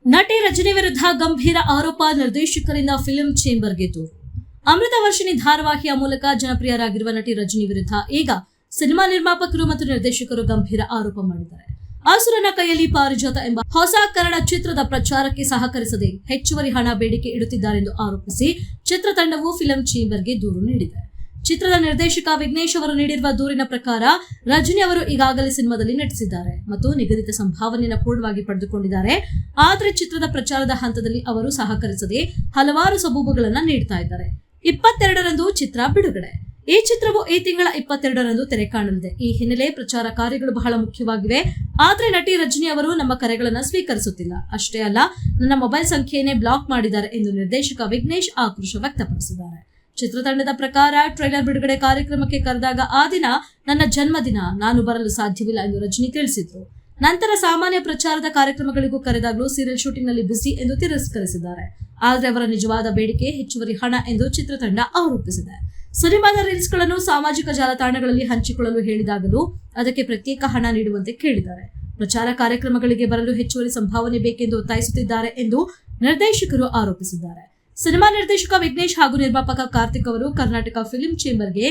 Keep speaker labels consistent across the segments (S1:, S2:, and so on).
S1: ನಟಿ ರಜನಿ ವಿರುದ್ಧ ಗಂಭೀರ ಆರೋಪ, ನಿರ್ದೇಶಕರಿಂದ ಫಿಲ್ಮ್ ಚೇಂಬರ್ಗೆ ದೂರು. ಅಮೃತವರ್ಷಿಣಿ ಧಾರಾವಾಹಿಯ ಮೂಲಕ ಜನಪ್ರಿಯರಾಗಿರುವ ನಟಿ ರಜನಿ ವಿರುದ್ಧ ಈಗ ಸಿನಿಮಾ ನಿರ್ಮಾಪಕರು ಮತ್ತು ನಿರ್ದೇಶಕರು ಗಂಭೀರ ಆರೋಪ ಮಾಡಿದ್ದಾರೆ. ಅಸುರನ ಕೈಯಲ್ಲಿ ಪಾರಿಜಾತ ಎಂಬ ಹೊಸ ಕನ್ನಡ ಚಿತ್ರದ ಪ್ರಚಾರಕ್ಕೆ ಸಹಕರಿಸದೆ ಹೆಚ್ಚುವರಿ ಹಣ ಬೇಡಿಕೆ ಇಡುತ್ತಿದ್ದಾರೆಂದು ಆರೋಪಿಸಿ ಚಿತ್ರತಂಡವು ಫಿಲ್ಮ್ ಚೇಂಬರ್ಗೆ ದೂರು ನೀಡಿದೆ. ಚಿತ್ರದ ನಿರ್ದೇಶಕ ವಿಘ್ನೇಶ್ ಅವರು ನೀಡಿರುವ ದೂರಿನ ಪ್ರಕಾರ ರಜನಿ ಅವರು ಈಗಾಗಲೇ ಸಿನಿಮಾದಲ್ಲಿ ನಟಿಸಿದ್ದಾರೆ ಮತ್ತು ನಿಗದಿತ ಸಂಭಾವನೆಯನ್ನು ಪೂರ್ಣವಾಗಿ ಪಡೆದುಕೊಂಡಿದ್ದಾರೆ. ಆದರೆ ಚಿತ್ರದ ಪ್ರಚಾರದ ಹಂತದಲ್ಲಿ ಅವರು ಸಹಕರಿಸದೆ ಹಲವಾರು ಸಬೂಬುಗಳನ್ನು ನೀಡ್ತಾ ಇದ್ದಾರೆ. 22ರಂದು ಚಿತ್ರ ಬಿಡುಗಡೆ. ಈ ಚಿತ್ರವು ಈ ತಿಂಗಳ 22ರಂದು ತೆರೆ ಕಾಣಲಿದೆ. ಈ ಹಿನ್ನೆಲೆ ಪ್ರಚಾರ ಕಾರ್ಯಗಳು ಬಹಳ ಮುಖ್ಯವಾಗಿವೆ. ಆದ್ರೆ ನಟಿ ರಜನಿ ಅವರು ನಮ್ಮ ಕರೆಗಳನ್ನು ಸ್ವೀಕರಿಸುತ್ತಿಲ್ಲ. ಅಷ್ಟೇ ಅಲ್ಲ, ನನ್ನ ಮೊಬೈಲ್ ಸಂಖ್ಯೆಯನ್ನೇ ಬ್ಲಾಕ್ ಮಾಡಿದ್ದಾರೆ ಎಂದು ನಿರ್ದೇಶಕ ವಿಘ್ನೇಶ್ ಆಕ್ರೋಶ ವ್ಯಕ್ತಪಡಿಸಿದ್ದಾರೆ. ಚಿತ್ರತಂಡದ ಪ್ರಕಾರ ಟ್ರೈಲರ್ ಬಿಡುಗಡೆ ಕಾರ್ಯಕ್ರಮಕ್ಕೆ ಕರೆದಾಗ ಆ ದಿನ ನನ್ನ ಜನ್ಮದಿನ, ನಾನು ಬರಲು ಸಾಧ್ಯವಿಲ್ಲ ಎಂದು ರಜನಿ ತಿಳಿಸಿದ್ರು. ನಂತರ ಸಾಮಾನ್ಯ ಪ್ರಚಾರದ ಕಾರ್ಯಕ್ರಮಗಳಿಗೂ ಕರೆದಾಗಲೂ ಸೀರಿಯಲ್ ಶೂಟಿಂಗ್ ನಲ್ಲಿ ಬಿಸಿ ಎಂದು ತಿರಸ್ಕರಿಸಿದ್ದಾರೆ. ಆದರೆ ಅವರ ನಿಜವಾದ ಬೇಡಿಕೆ ಹೆಚ್ಚುವರಿ ಹಣ ಎಂದು ಚಿತ್ರತಂಡ ಆರೋಪಿಸಿದೆ. ಸಿನಿಮಾದ ರೀಲ್ಸ್ ಗಳನ್ನು ಸಾಮಾಜಿಕ ಜಾಲತಾಣಗಳಲ್ಲಿ ಹಂಚಿಕೊಳ್ಳಲು ಹೇಳಿದಾಗಲೂ ಅದಕ್ಕೆ ಪ್ರತ್ಯೇಕ ಹಣ ನೀಡುವಂತೆ ಕೇಳಿದ್ದಾರೆ. ಪ್ರಚಾರ ಕಾರ್ಯಕ್ರಮಗಳಿಗೆ ಬರಲು ಹೆಚ್ಚುವರಿ ಸಂಭಾವನೆ ಬೇಕೆಂದು ಒತ್ತಾಯಿಸುತ್ತಿದ್ದಾರೆ ಎಂದು ನಿರ್ದೇಶಕರು ಆರೋಪಿಸಿದ್ದಾರೆ. ಸಿನಿಮಾ ನಿರ್ದೇಶಕ ವಿಘ್ನೇಶ್ ಹಾಗೂ ನಿರ್ಮಾಪಕ ಕಾರ್ತಿಕ್ ಅವರು ಕರ್ನಾಟಕ ಫಿಲ್ಮ್ ಚೇಂಬರ್ಗೆ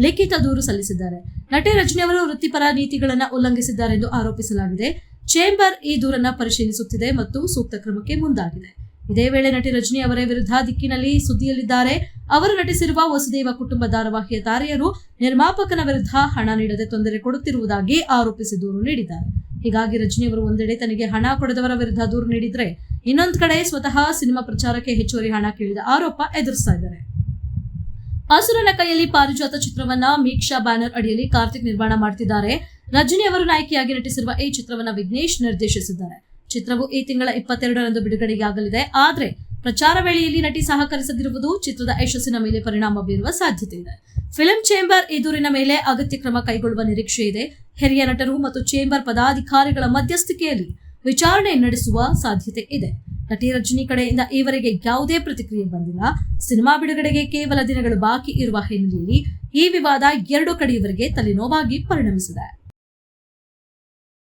S1: ಲಿಖಿತ ದೂರು ಸಲ್ಲಿಸಿದ್ದಾರೆ. ನಟಿ ರಜನಿ ಅವರು ವೃತ್ತಿಪರ ನೀತಿಗಳನ್ನು ಉಲ್ಲಂಘಿಸಿದ್ದಾರೆ ಎಂದು ಆರೋಪಿಸಲಾಗಿದೆ. ಚೇಂಬರ್ ಈ ದೂರನ್ನ ಪರಿಶೀಲಿಸುತ್ತಿದೆ ಮತ್ತು ಸೂಕ್ತ ಕ್ರಮಕ್ಕೆ ಮುಂದಾಗಿದೆ. ಇದೇ ವೇಳೆ ನಟಿ ರಜನಿ ಅವರ ವಿರುದ್ಧ ದಿಕ್ಕಿನಲ್ಲಿ ಸುದ್ದಿಯಲ್ಲಿದ್ದಾರೆ. ಅವರು ನಟಿಸಿರುವ ವಸುದೇವ ಕುಟುಂಬ ಧಾರಾವಾಹಿಯ ತಾರೆಯರು ನಿರ್ಮಾಪಕನ ವಿರುದ್ಧ ಹಣ ನೀಡದೆ ತೊಂದರೆ ಕೊಡುತ್ತಿರುವುದಾಗಿ ಆರೋಪಿಸಿ ದೂರು ನೀಡಿದ್ದಾರೆ. ಹೀಗಾಗಿ ರಜನಿ ಅವರು ಒಂದೆಡೆ ತನಗೆ ಹಣ ಕೊಡದವರ ವಿರುದ್ಧ ದೂರು ನೀಡಿದ್ರೆ, ಇನ್ನೊಂದು ಕಡೆ ಸ್ವತಃ ಸಿನಿಮಾ ಪ್ರಚಾರಕ್ಕೆ ಹೆಚ್ಚುವರಿ ಹಣ ಕೇಳಿದ ಆರೋಪ ಎದುರಿಸ್ತಾ ಇದ್ದಾರೆ. ಅಸುರನ ಕೈಯಲ್ಲಿ ಪಾರಿಜಾತ ಚಿತ್ರವನ್ನ ಮೀಕ್ಷಾ ಬ್ಯಾನರ್ ಅಡಿಯಲ್ಲಿ ಕಾರ್ತಿಕ್ ನಿರ್ಮಾಣ ಮಾಡ್ತಿದ್ದಾರೆ. ರಜನಿ ಅವರು ನಾಯಕಿಯಾಗಿ ನಟಿಸಿರುವ ಈ ಚಿತ್ರವನ್ನ ವಿಘ್ನೇಶ್ ನಿರ್ದೇಶಿಸಿದ್ದಾರೆ. ಚಿತ್ರವು ಈ ತಿಂಗಳ 22ರಂದು ಬಿಡುಗಡೆಯಾಗಲಿದೆ. ಆದ್ರೆ ಪ್ರಚಾರ ವೇಳೆಯಲ್ಲಿ ನಟಿ ಸಹಕರಿಸದಿರುವುದು ಚಿತ್ರದ ಯಶಸ್ಸಿನ ಮೇಲೆ ಪರಿಣಾಮ ಬೀರುವ ಸಾಧ್ಯತೆ ಇದೆ. ಫಿಲ್ಮ್ ಚೇಂಬರ್ ಈ ದೂರಿನ ಮೇಲೆ ಅಗತ್ಯ ಕ್ರಮ ಕೈಗೊಳ್ಳುವ ನಿರೀಕ್ಷೆ ಇದೆ. ಹಿರಿಯ ನಟರು ಮತ್ತು ಚೇಂಬರ್ ಪದಾಧಿಕಾರಿಗಳ ಮಧ್ಯಸ್ಥಿಕೆಯಲ್ಲಿ ವಿಚಾರಣೆ ನಡೆಸುವ ಸಾಧ್ಯತೆ ಇದೆ. ನಟಿ ರಜನಿ ಕಡೆಯಿಂದ ಈವರೆಗೆ ಯಾವುದೇ ಪ್ರತಿಕ್ರಿಯೆ ಬಂದಿಲ್ಲ. ಸಿನಿಮಾ ಬಿಡುಗಡೆಗೆ ಕೇವಲ ದಿನಗಳು ಬಾಕಿ ಇರುವ ಹಿನ್ನೆಲೆಯಲ್ಲಿ ಈ ವಿವಾದ ಎರಡು ಕಡೆಯವರೆಗೆ ತಲೆನೋವಾಗಿ ಪರಿಣಮಿಸಿದೆ.